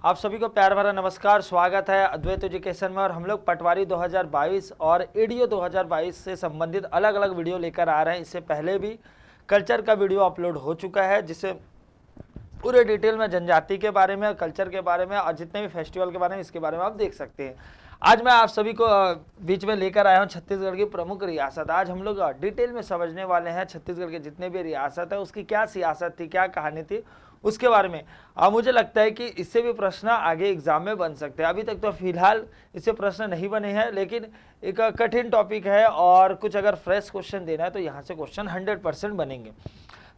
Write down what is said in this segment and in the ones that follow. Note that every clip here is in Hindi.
आप सभी को प्यार भरा नमस्कार, स्वागत है अद्वैत एजुकेशन में। और हम लोग पटवारी 2022 और एडीओ 2022 से संबंधित अलग अलग वीडियो लेकर आ रहे हैं। इससे पहले भी कल्चर का वीडियो अपलोड हो चुका है, जिससे पूरे डिटेल में जनजाति के बारे में, कल्चर के बारे में और जितने भी फेस्टिवल के बारे में, इसके बारे में आप देख सकते हैं। आज मैं आप सभी को बीच में लेकर आया हूं छत्तीसगढ़ की प्रमुख रियासत। आज हम लोग डिटेल में समझने वाले हैं छत्तीसगढ़ के जितने भी रियासत है उसकी क्या सियासत थी, क्या कहानी थी, उसके बारे में। मुझे लगता है कि इससे भी प्रश्न आगे एग्जाम में बन सकते हैं। अभी तक तो फिलहाल इससे प्रश्न नहीं बने हैं, लेकिन एक कठिन टॉपिक है और कुछ अगर फ्रेश क्वेश्चन देना है तो यहाँ से क्वेश्चन 100% बनेंगे।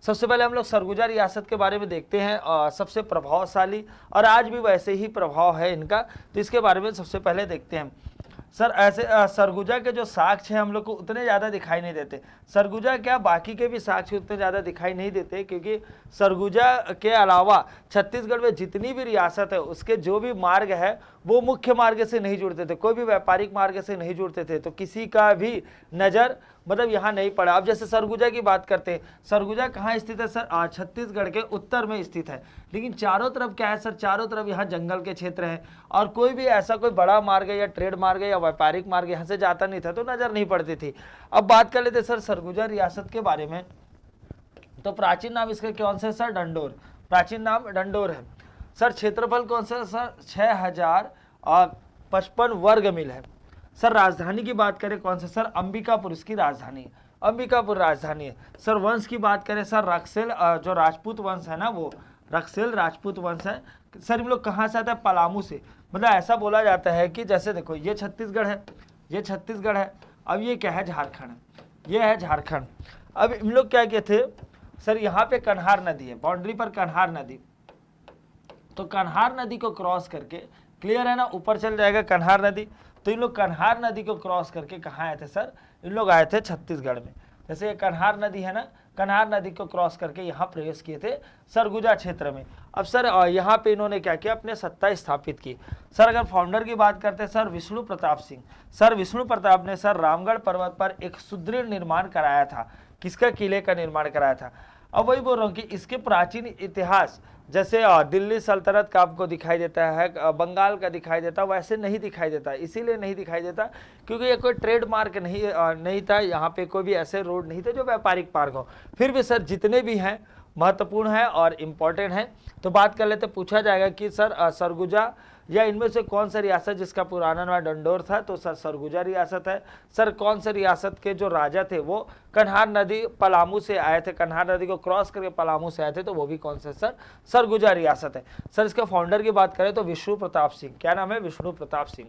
सबसे पहले हम लोग सरगुजा रियासत के बारे में देखते हैं। सबसे प्रभावशाली और आज भी वैसे ही प्रभाव है इनका, तो इसके बारे में सबसे पहले देखते हैं। सर ऐसे सरगुजा के जो साक्ष्य हैं हम लोग को उतने ज़्यादा दिखाई नहीं देते। सरगुजा क्या, बाकी के भी साक्ष्य उतने ज़्यादा दिखाई नहीं देते, क्योंकि सरगुजा के अलावा छत्तीसगढ़ में जितनी भी रियासत है उसके जो भी मार्ग है वो मुख्य मार्ग से नहीं जुड़ते थे, कोई भी व्यापारिक मार्ग से नहीं जुड़ते थे, तो किसी का भी नज़र मतलब यहाँ नहीं पड़ा। अब जैसे सरगुजा की बात करते हैं, सरगुजा कहाँ स्थित है सर? छत्तीसगढ़ के उत्तर में स्थित है, लेकिन चारों तरफ क्या है सर? चारों तरफ यहाँ जंगल के क्षेत्र हैं और कोई भी ऐसा कोई बड़ा मार्ग या ट्रेड मार्ग या व्यापारिक मार्ग यहाँ से जाता नहीं था, तो नज़र नहीं पड़ती थी। अब बात कर लेते सर सरगुजा रियासत के बारे में। तो प्राचीन नाम इसका कौन सा है सर? डंडोर। प्राचीन नाम डंडोर है सर। क्षेत्रफल कौन सा सर? 6055 वर्ग मील है सर। राजधानी की बात करें कौन सा सर? अंबिकापुर इसकी राजधानी है, अंबिकापुर राजधानी है सर। वंश की बात करें सर, रक्सेल जो राजपूत वंश है ना, वो रक्सेल राजपूत वंश है सर। इन लोग कहाँ से आते हैं? पलामू से। मतलब ऐसा बोला जाता है कि जैसे देखो ये छत्तीसगढ़ है, ये छत्तीसगढ़ है, अब ये क्या है? झारखंड है, ये है झारखंड। अब इन लोग क्या किए थे सर? यहाँ पे कन्हार नदी है, बाउंड्री पर कन्हार नदी, तो कन्हार नदी को क्रॉस करके, क्लियर है ना, ऊपर चल जाएगा कन्हार नदी। तो इन लोग कन्हार नदी को क्रॉस करके कहाँ आए थे सर? इन लोग आए थे छत्तीसगढ़ में। जैसे ये कन्हार नदी है ना, कन्हार नदी को क्रॉस करके यहाँ प्रवेश किए थे सरगुजा क्षेत्र में। अब सर यहाँ पे इन्होंने क्या किया? अपने सत्ता स्थापित की सर। अगर फाउंडर की बात करते हैं सर, विष्णु प्रताप सिंह। सर विष्णु प्रताप ने सर रामगढ़ पर्वत पर एक सुदृढ़ निर्माण कराया था। किसका? किले का निर्माण कराया था। अब वही बोल रहा हूँ कि इसके प्राचीन इतिहास जैसे दिल्ली सल्तनत का आपको दिखाई देता है, बंगाल का दिखाई देता है, वैसे नहीं दिखाई देता। इसीलिए नहीं दिखाई देता क्योंकि ये कोई ट्रेडमार्क नहीं था, यहाँ पे कोई भी ऐसे रोड नहीं थे जो व्यापारिक मार्ग हो। फिर भी सर जितने भी हैं महत्वपूर्ण है और इम्पोर्टेंट है, तो बात कर लेते। पूछा जाएगा कि सर सरगुजा या इनमें से कौन सा रियासत जिसका पुराना नाम डंडोर था? तो सर सरगुजा रियासत है सर। कौन से रियासत के जो राजा थे वो कन्हार नदी पलामू से आए थे, कन्हार नदी को क्रॉस करके पलामू से आए थे, तो वो भी कौन सा सर? सरगुजा रियासत है सर। इसके फाउंडर की बात करें तो विष्णु प्रताप सिंह। क्या नाम है? विष्णु प्रताप सिंह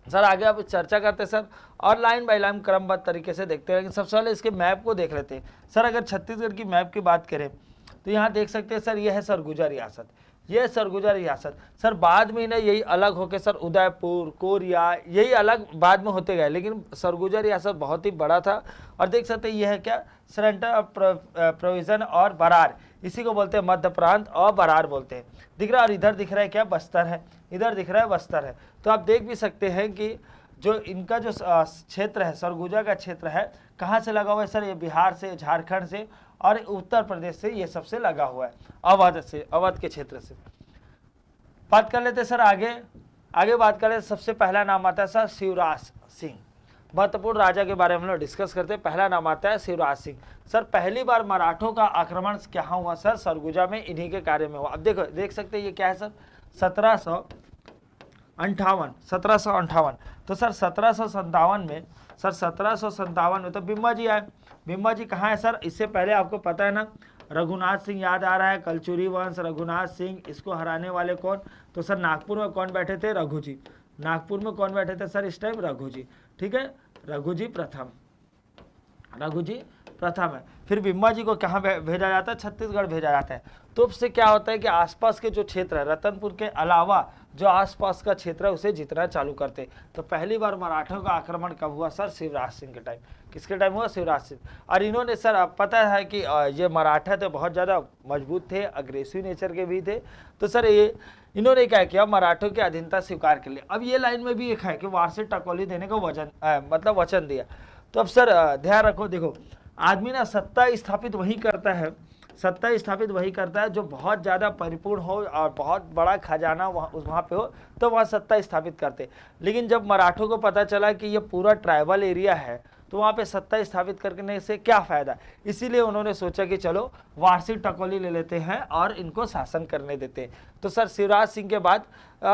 सर। आगे आप चर्चा करते हैं सर और लाइन बाय लाइन क्रमबद्ध तरीके से देखते हैं, लेकिन सबसे पहले इसके मैप को देख लेते हैं सर। अगर छत्तीसगढ़ की मैप की बात करें तो यहाँ देख सकते हैं सर, ये है सरगुजा रियासत, ये सरगुजा रियासत सर। बाद में इन्हें यही अलग होके सर उदयपुर, कोरिया यही अलग बाद में होते गए, लेकिन सरगुजा रियासत बहुत ही बड़ा था। और देख सकते हैं ये है क्या? सेंटर ऑफ प्रोविजन और बरार, इसी को बोलते हैं मध्य प्रांत और बरार बोलते हैं। दिख रहा है? और इधर दिख रहा है क्या? बस्तर है, इधर दिख रहा है बस्तर है। तो आप देख भी सकते हैं कि जो इनका जो क्षेत्र है, सरगुजा का क्षेत्र है, कहाँ से लगा हुआ है सर? ये बिहार से, झारखंड से और उत्तर प्रदेश से, ये सबसे लगा हुआ है, अवध से, अवध के क्षेत्र से। बात कर लेते सर आगे बात कर लेते। सबसे पहला नाम आता है सर शिवराज सिंह। महत्वपूर्ण राजा के बारे में हम लोग डिस्कस करते हैं। पहला नाम आता है शिवराज सिंह सर। पहली बार मराठों का आक्रमण क्या हुआ सर? सरगुजा में, इन्हीं के कार्य में हुआ। अब देखो, देख सकते हैं ये क्या है सर? 1758। तो सर 1757 में, सर 1757 में तो बिम्बा जी आए। बिम्बा जी कहाँ है सर? इससे पहले आपको पता है ना, रघुनाथ सिंह याद आ रहा है, कलचुरी वंश, रघुनाथ सिंह, इसको हराने वाले कौन? तो सर नागपुर में कौन बैठे थे? रघु जी। नागपुर में कौन बैठे थे सर इस टाइम? रघु जी। ठीक है, रघु जी प्रथम, रघु जी प्रथम है। फिर बिम्बा जी को कहाँ भेजा जाता है? छत्तीसगढ़ भेजा जाता है। तो उससे क्या होता है कि आसपास के जो क्षेत्र है, रतनपुर के अलावा जो आसपास का क्षेत्र है उसे जीतना चालू करते। तो पहली बार मराठों का आक्रमण कब हुआ सर? शिवराज सिंह के टाइम। किसके टाइम हुआ? शिवराज सिंह। और इन्होंने सर, आप पता है कि ये मराठा तो बहुत ज़्यादा मजबूत थे, अग्रेसिव नेचर के भी थे। तो सर ये इन्होंने क्या किया? मराठों की अधीनता स्वीकार कर लिया। अब ये लाइन में भी एक है कि वारसी टकोली देने का वचन दिया। तो अब सर ध्यान रखो, देखो आदमी ना सत्ता स्थापित वही करता है सत्ता स्थापित वही करता है जो बहुत ज़्यादा परिपूर्ण हो और बहुत बड़ा खजाना वहाँ पे हो, तो वहाँ सत्ता स्थापित करते। लेकिन जब मराठों को पता चला कि ये पूरा ट्राइबल एरिया है, तो वहाँ पे सत्ता स्थापित करने से क्या फ़ायदा, इसीलिए उन्होंने सोचा कि चलो वारसी टकोली ले लेते हैं और इनको शासन करने देते हैं। तो सर शिवराज सिंह के बाद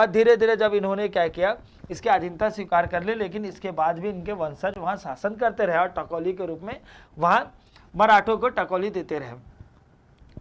धीरे धीरे जब इन्होंने क्या किया, इसकी अधीनता स्वीकार कर ली, लेकिन इसके बाद भी इनके वंशज वहाँ शासन करते रहे और टकोली के रूप में वहाँ मराठों को टकोली देते रहे,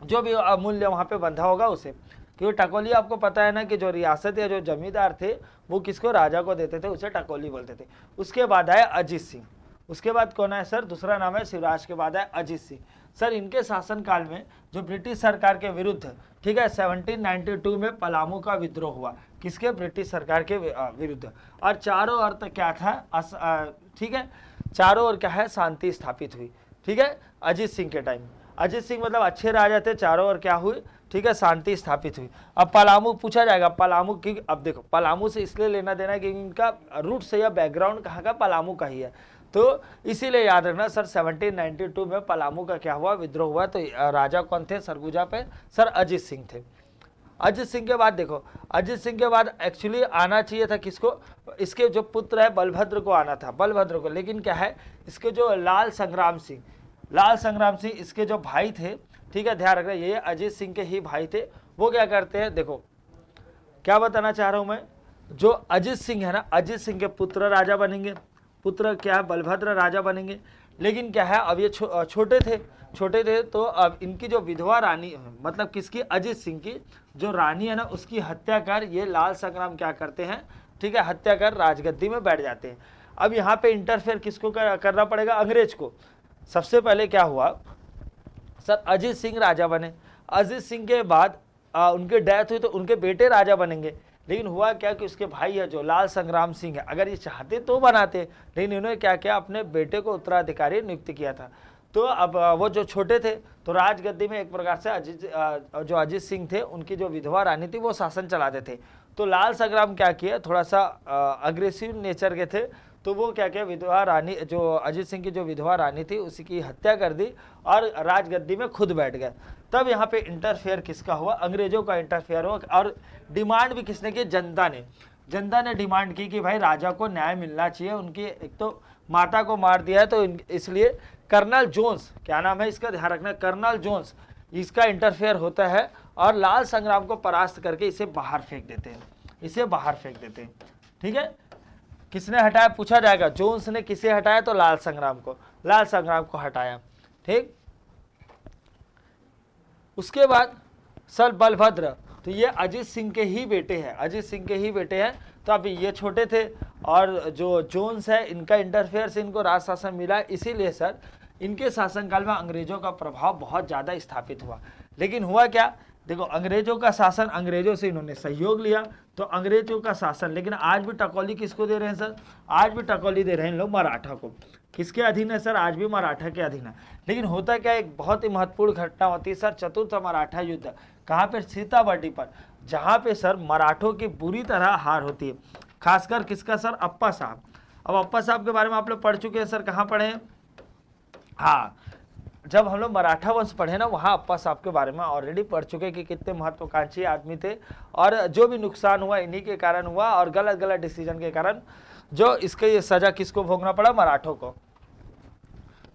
जो भी अमूल्य वहाँ पे बंधा होगा उसे। क्योंकि टकोली आपको पता है ना कि जो रियासत या जो जमींदार थे वो किसको, राजा को देते थे, उसे टकोली बोलते थे। उसके बाद आए अजीत सिंह। उसके बाद कौन है सर, दूसरा नाम है शिवराज के बाद है अजीत सिंह। सर इनके शासनकाल में जो ब्रिटिश सरकार के विरुद्ध, ठीक है, 1792 में पलामू का विद्रोह हुआ, किसके, ब्रिटिश सरकार के विरुद्ध। और चारों ओर तक क्या था, ठीक है, चारों ओर क्या है, शांति स्थापित हुई। ठीक है, अजीत सिंह के टाइम, अजीत सिंह मतलब अच्छे राजा थे, चारों ओर क्या हुई, ठीक है, शांति स्थापित हुई। अब पलामू पूछा जाएगा, पलामू की, अब देखो पलामू से इसलिए लेना देना कि इनका रूट से या बैकग्राउंड कहाँ का, पलामू का ही है, तो इसीलिए याद रखना सर 1792 में पलामू का क्या हुआ, विद्रोह हुआ। तो राजा कौन थे सरगुजा पे, सर अजीत सिंह थे। अजीत सिंह के बाद देखो, अजीत सिंह के बाद एक्चुअली आना चाहिए था किसको, इसके जो पुत्र है बलभद्र को आना था, बलभद्र को, लेकिन क्या है, इसके जो लाल संग्राम सिंह, लाल संग्राम सिंह इसके जो भाई थे, ठीक है, ध्यान रखना ये अजीत सिंह के ही भाई थे। वो क्या करते हैं, देखो क्या बताना चाह रहा हूं मैं, जो अजीत सिंह है ना, अजीत सिंह के पुत्र राजा बनेंगे, पुत्र क्या है, बलभद्र राजा बनेंगे। लेकिन क्या है, अब ये छोटे थे, तो अब इनकी जो विधवा रानी, मतलब किसकी, अजीत सिंह की जो रानी है ना, उसकी हत्या कर ये लाल संग्राम क्या करते हैं, ठीक है, हत्या कर राजगद्दी में बैठ जाते हैं। अब यहाँ पे इंटरफेयर किसको करना पड़ेगा, अंग्रेज को। सबसे पहले क्या हुआ सर, अजीत सिंह राजा बने, अजीत सिंह के बाद उनकी डेथ हुई तो उनके बेटे राजा बनेंगे। लेकिन हुआ क्या कि उसके भाई है जो लाल संग्राम सिंह है, अगर ये चाहते तो बनाते, लेकिन इन्होंने क्या किया, अपने बेटे को उत्तराधिकारी नियुक्त किया था। तो अब वो जो छोटे थे तो राजगद्दी में एक प्रकार से जो अजीत सिंह थे उनकी जो विधवा रानी थी वो शासन चलाते थे। तो लाल संग्राम क्या किया, थोड़ा सा अग्रेसिव नेचर के थे, तो वो क्या किया, विधवा रानी, जो अजीत सिंह की जो विधवा रानी थी उसी की हत्या कर दी और राजगद्दी में खुद बैठ गए। तब यहाँ पे इंटरफेयर किसका हुआ, अंग्रेजों का इंटरफेयर हुआ। और डिमांड भी किसने की, जनता ने डिमांड की कि भाई राजा को न्याय मिलना चाहिए, उनकी एक तो माता को मार दिया है, तो इसलिए कर्नल जोन्स, क्या नाम है इसका, ध्यान रखना, कर्नल जोन्स, इसका इंटरफेयर होता है और लाल संग्राम को परास्त करके इसे बाहर फेंक देते हैं, ठीक है। किसने हटाया पूछा जाएगा, जोन्स ने किसे हटाया, तो लाल संग्राम को हटाया, ठीक। उसके बाद सर बलभद्र, तो ये अजीत सिंह के ही बेटे हैं, तो अभी ये छोटे थे और जो जोन्स है इनका इंटरफेयर से इनको राज शासन मिला, इसीलिए सर इनके शासनकाल में अंग्रेजों का प्रभाव बहुत ज़्यादा स्थापित हुआ। लेकिन हुआ क्या, देखो अंग्रेजों का शासन, अंग्रेजों से इन्होंने सहयोग लिया, तो अंग्रेजों का शासन, लेकिन आज भी टकोली किसको दे रहे हैं सर, आज भी टकोली दे रहे हैं इन लोग मराठा को। किसके अधीन है सर, आज भी मराठा के अधीन है। लेकिन होता क्या, एक बहुत ही महत्वपूर्ण घटना होती है सर, चतुर्थ मराठा युद्ध, कहाँ पे, सीताबर्डी पर, जहाँ पे सर मराठों की बुरी तरह हार होती है, खासकर किसका सर, अप्पा साहब। अब अप्पा साहब के बारे में आप लोग पढ़ चुके हैं सर, कहाँ पढ़े हैं, हाँ, जब हम लोग मराठा वंश पढ़े ना, वहाँ अप्पा साहब के बारे में ऑलरेडी पढ़ चुके कि कितने महत्वाकांक्षी आदमी थे और जो भी नुकसान हुआ इन्हीं के कारण हुआ, और गलत गलत डिसीजन के कारण जो इसके ये सजा किसको भोगना पड़ा, मराठों को।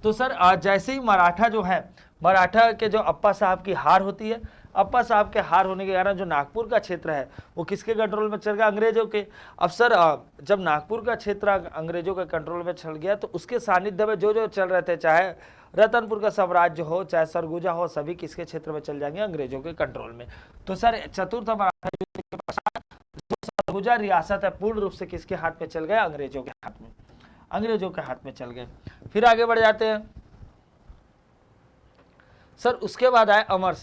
तो सर जैसे ही मराठा जो है, मराठा के जो अप्पा साहब की हार होती है, अप्पा साहब के हार होने के कारण जो नागपुर का क्षेत्र है वो किसके कंट्रोल में चल गया, अंग्रेजों के। अब सर जब नागपुर का क्षेत्र अंग्रेजों के कंट्रोल में चल गया तो उसके सानिध्य में जो चल रहे थे, चाहे रतनपुर का साम्राज्य हो, चाहे सरगुजा हो, सभी किसके क्षेत्र में चल जाएंगे, अंग्रेजों के कंट्रोल में। तो सर चतुर्थ मराठा युद्ध के पश्चात जो सरगुजा रियासत है पूर्ण रूप से किसके हाथ में चल गया, अंग्रेजों के हाथ में चल गए। फिर आगे बढ़ जाते हैं सर, उसके बाद आए अमर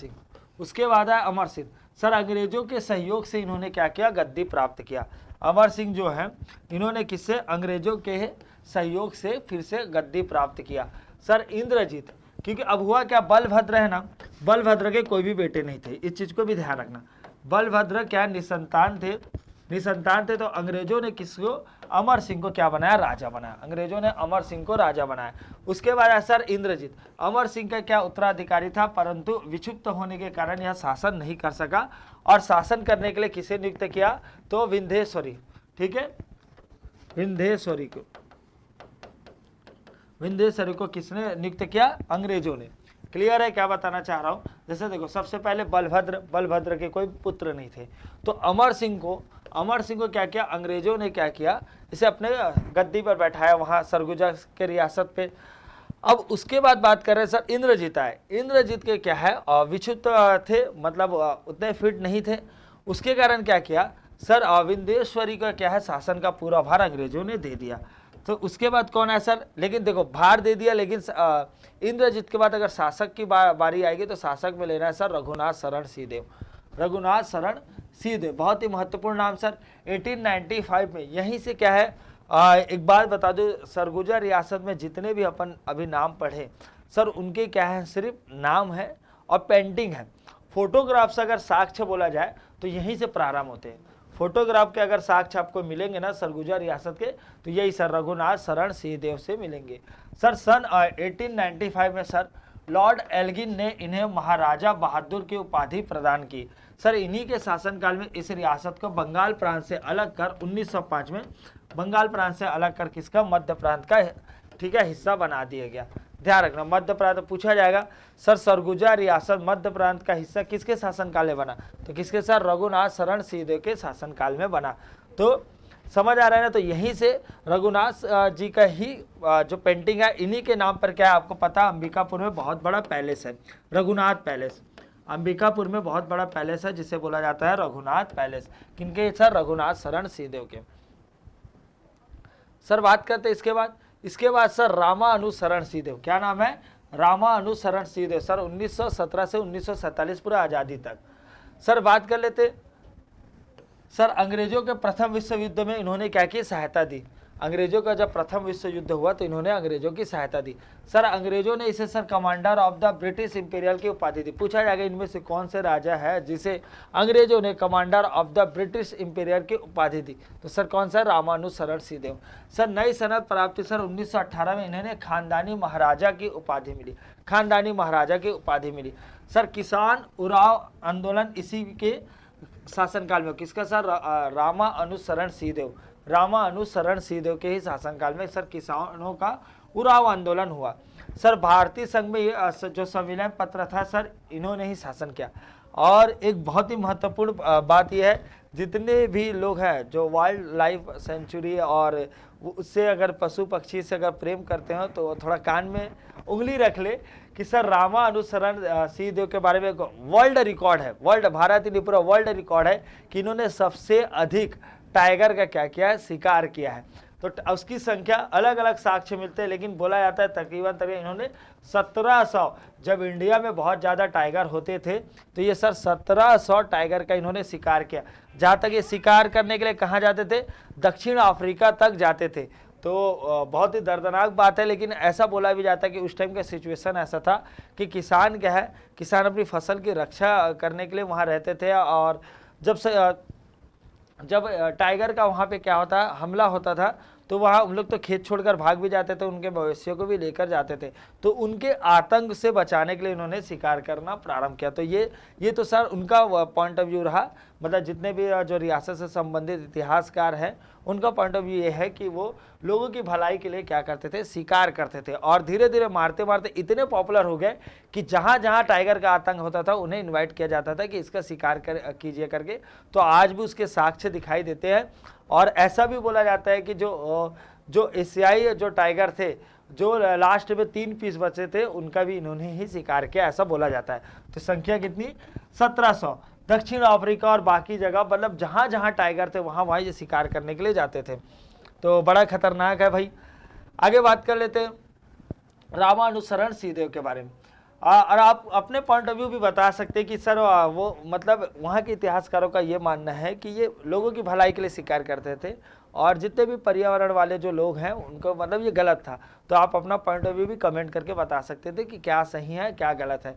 सिंह। सर अंग्रेजों के सहयोग से इन्होंने क्या किया, गद्दी प्राप्त किया। अमर सिंह जो है इन्होंने किससे, अंग्रेजों के सहयोग से फिर से गद्दी प्राप्त किया। सर इंद्रजीत, क्योंकि अब हुआ क्या, बलभद्र है ना, बलभद्र के कोई भी बेटे नहीं थे, इस चीज को भी ध्यान रखना। बलभद्र क्या निसंतान थे, निसंतान थे, तो अंग्रेजों ने किसको, अमर सिंह को क्या बनाया, राजा बनाया। अंग्रेजों ने अमर सिंह को राजा बनाया। उसके बाद है सर इंद्रजीत। अमर सिंह का क्या उत्तराधिकारी था, परंतु विक्षुब्ध होने के कारण यह शासन नहीं कर सका, और शासन करने के लिए किसे नियुक्त किया, तो विंध्येश्वरी, ठीक है, विंध्येश्वरी को किसने नियुक्त किया, अंग्रेजों ने। क्लियर है क्या बताना चाह रहा हूं। जैसे देखो, सबसे पहले बलभद्र के कोई पुत्र नहीं थे, तो अमर सिंह को क्या किया, अंग्रेजों ने क्या किया, इसे अपने गद्दी पर बैठाया वहां सरगुजा के रियासत पे। अब उसके बाद बात कर रहे हैं सर इंद्रजीत आए। इंद्रजीत के क्या है, विच्युत थे, मतलब उतने फिट नहीं थे। उसके कारण क्या किया सर, विंध्येश्वरी का क्या है, शासन का पूरा भार अंग्रेजों ने दे दिया। तो उसके बाद कौन है सर, लेकिन देखो भार दे दिया, लेकिन इंद्रजीत के बाद अगर शासक की बारी आएगी तो शासक में लेना है सर रघुनाथ शरण सिंहदेव। रघुनाथ शरण सिंहदेव बहुत ही महत्वपूर्ण नाम सर। 1895 में यहीं से क्या है, एक बात बता दो, सरगुजा रियासत में जितने भी अपन अभी नाम पढ़े सर, उनके क्या है, सिर्फ नाम है और पेंटिंग है। फोटोग्राफ्स अगर साक्ष्य बोला जाए तो यहीं से प्रारंभ होते हैं। फोटोग्राफ के अगर साक्ष्य आपको मिलेंगे ना सरगुजा रियासत के, तो यही सर रघुनाथ शरण सिंहदेव से मिलेंगे। सर सन 1895 में सर लॉर्ड एल्गिन ने इन्हें महाराजा बहादुर की उपाधि प्रदान की। सर इन्हीं के शासनकाल में इस रियासत को बंगाल प्रांत से अलग कर 1905 में बंगाल प्रांत से अलग कर किसका, मध्य प्रांत का, ठीक है, हिस्सा बना दिया गया। ध्यान रखना, मध्य प्रांत पूछा जाएगा सर, सरगुजा रियासत मध्य प्रांत का हिस्सा किसके शासनकाल में बना, तो किसके सर, रघुनाथ शरण सिंहदेव के शासनकाल में बना। तो समझ आ रहा है ना। तो यहीं से रघुनाथ जी का ही जो पेंटिंग है, इन्हीं के नाम पर क्या है आपको पता, अंबिकापुर में बहुत बड़ा पैलेस है, रघुनाथ पैलेस। अंबिकापुर में बहुत बड़ा पैलेस है जिसे बोला जाता है रघुनाथ पैलेस। किनके सर, रघुनाथ शरण सिंहदेव के। सर बात करते हैं इसके बाद सर रामानुशरण सिंहदेव। क्या नाम है, रामानुशरण सिंहदेव। सर 1917 से 1947 पूरा आज़ादी तक। सर बात कर लेते, सर अंग्रेजों के प्रथम विश्व युद्ध में इन्होंने क्या की, सहायता दी। अंग्रेजों का जब प्रथम विश्व युद्ध हुआ तो इन्होंने अंग्रेजों की सहायता दी। सर अंग्रेजों ने इसे sir commander of the British imperial की उपाधि दी। पूछा जाएगा इनमें से कौन से राजा है जिसे अंग्रेजों ने commander of the British imperial की उपाधि दी, तो सर कौन सा, रामानुशरण सिंहदेव। सर नई सनद प्राप्ति, सर 1918 में इन्होंने खानदानी महाराजा की उपाधि मिली, खानदानी महाराजा की उपाधि मिली। सर किसान उराव आंदोलन इसी के शासनकाल में, किसका सर, रामानुशरण सिंहदेव, रामानुशरण सिंहदेव के ही शासनकाल में सर किसानों का उराव आंदोलन हुआ। सर भारतीय संघ में ये जो संविलियन पत्र था सर, इन्होंने ही शासन किया। और एक बहुत ही महत्वपूर्ण बात यह है, जितने भी लोग हैं जो वाइल्ड लाइफ सेंचुरी और उससे अगर पशु पक्षी से अगर प्रेम करते हो तो थोड़ा कान में उंगली रख ले कि सर रामानुशरण सिंहदेव के बारे में वर्ल्ड रिकॉर्ड है, वर्ल्ड, भारत ही नहीं पूरा वर्ल्ड रिकॉर्ड है कि इन्होंने सबसे अधिक टाइगर का क्या किया है, शिकार किया है। तो उसकी संख्या अलग अलग साक्ष्य मिलते हैं, लेकिन बोला जाता है तकरीबन इन्होंने 1700, जब इंडिया में बहुत ज़्यादा टाइगर होते थे तो ये सर 1700 टाइगर का इन्होंने शिकार किया। जहाँ तक ये शिकार करने के लिए कहाँ जाते थे, दक्षिण अफ्रीका तक जाते थे। तो बहुत ही दर्दनाक बात है, लेकिन ऐसा बोला भी जाता है कि उस टाइम का सिचुएशन ऐसा था कि किसान क्या है, किसान अपनी फसल की रक्षा करने के लिए वहाँ रहते थे, और जब टाइगर का वहाँ पे क्या होता है, हमला होता था, तो वहाँ उन लोग तो खेत छोड़कर भाग भी जाते थे, उनके मवेशियों को भी लेकर जाते थे। तो उनके आतंक से बचाने के लिए इन्होंने शिकार करना प्रारंभ किया। तो ये तो सर उनका पॉइंट ऑफ व्यू रहा, मतलब जितने भी जो रियासत से संबंधित इतिहासकार हैं उनका पॉइंट ऑफ व्यू ये है कि वो लोगों की भलाई के लिए क्या करते थे, शिकार करते थे। और धीरे धीरे मारते मारते इतने पॉपुलर हो गए कि जहाँ जहाँ टाइगर का आतंक होता था उन्हें इन्वाइट किया जाता था कि इसका शिकार कीजिए करके। तो आज भी उसके साक्ष्य दिखाई देते हैं। और ऐसा भी बोला जाता है कि जो एशियाई जो टाइगर थे, जो लास्ट में 3 पीस बचे थे, उनका भी इन्होंने ही शिकार किया, ऐसा बोला जाता है। तो संख्या कितनी, 1700। दक्षिण अफ्रीका और बाकी जगह, मतलब जहाँ जहाँ टाइगर थे वहाँ वहाँ ये शिकार करने के लिए जाते थे। तो बड़ा खतरनाक है भाई। आगे बात कर लेते हैं रामानुशरण सिंहदेव के बारे में। और आप अपने पॉइंट ऑफ व्यू भी बता सकते हैं कि सर वो मतलब वहाँ के इतिहासकारों का ये मानना है कि ये लोगों की भलाई के लिए शिकार करते थे और जितने भी पर्यावरण वाले जो लोग हैं उनको मतलब ये गलत था। तो आप अपना पॉइंट ऑफ व्यू भी कमेंट करके बता सकते थे कि क्या सही है क्या गलत है।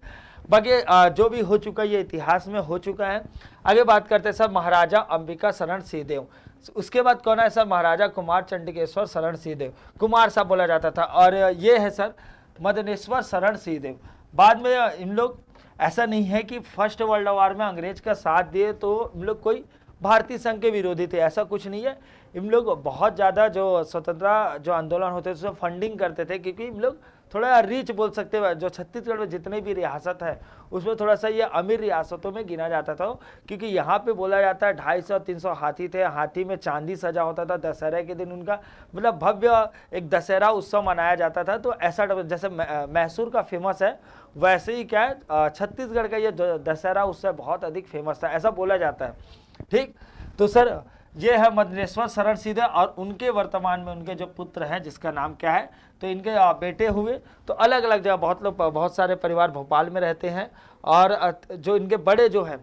बाकी जो भी हो चुका ये इतिहास में हो चुका है। आगे बात करते हैं सर महाराजा अंबिका शरण सिंहदेव। उसके बाद कौन है सर? महाराजा कुमार चंडिकेश्वर शरण सिंहदेव, कुमार साहब बोला जाता था। और ये है सर मदनेश्वर शरण सिंहदेव। बाद में इन लोग, ऐसा नहीं है कि फर्स्ट वर्ल्ड वॉर में अंग्रेज का साथ दिए तो इन लोग कोई भारतीय संघ के विरोधी थे, ऐसा कुछ नहीं है। इन लोग बहुत ज़्यादा जो स्वतंत्रता जो आंदोलन होते थे उसमें फंडिंग करते थे, क्योंकि इन लोग थोड़ा रिच बोल सकते हैं। जो छत्तीसगढ़ में जितने भी रियासत है उसमें थोड़ा सा ये अमीर रियासतों में गिना जाता था, क्योंकि यहाँ पे बोला जाता है 250-300 हाथी थे। हाथी में चांदी सजा होता था। दशहरे के दिन उनका मतलब भव्य एक दशहरा उत्सव मनाया जाता था। तो ऐसा जैसे मैसूर का फेमस है, वैसे ही क्या है छत्तीसगढ़ का ये दशहरा उत्सव बहुत अधिक फेमस था, ऐसा बोला जाता है। ठीक, तो सर ये है मदनेश्वर शरण सिंहदेव। और उनके वर्तमान में उनके जो पुत्र हैं जिसका नाम क्या है, तो इनके बेटे हुए। तो अलग अलग जगह बहुत लोग, बहुत सारे परिवार भोपाल में रहते हैं। और जो इनके बड़े जो हैं,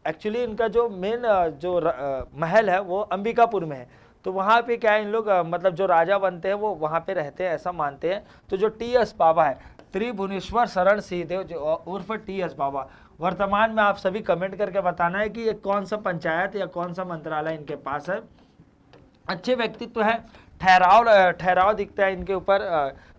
एक्चुअली इनका जो मेन जो महल है वो अंबिकापुर में है। तो वहाँ पे क्या है, इन लोग मतलब जो राजा बनते हैं वो वहाँ पे रहते हैं, ऐसा मानते हैं। तो जो टी.एस. बाबा है, त्रिभुवनेश्वर शरण सिंहदेव जो उर्फ टी.एस. बाबा, वर्तमान में आप सभी कमेंट करके बताना है कि ये कौन सा पंचायत या कौन सा मंत्रालय इनके पास है। अच्छे व्यक्तित्व है, ठहराव दिखता है इनके ऊपर,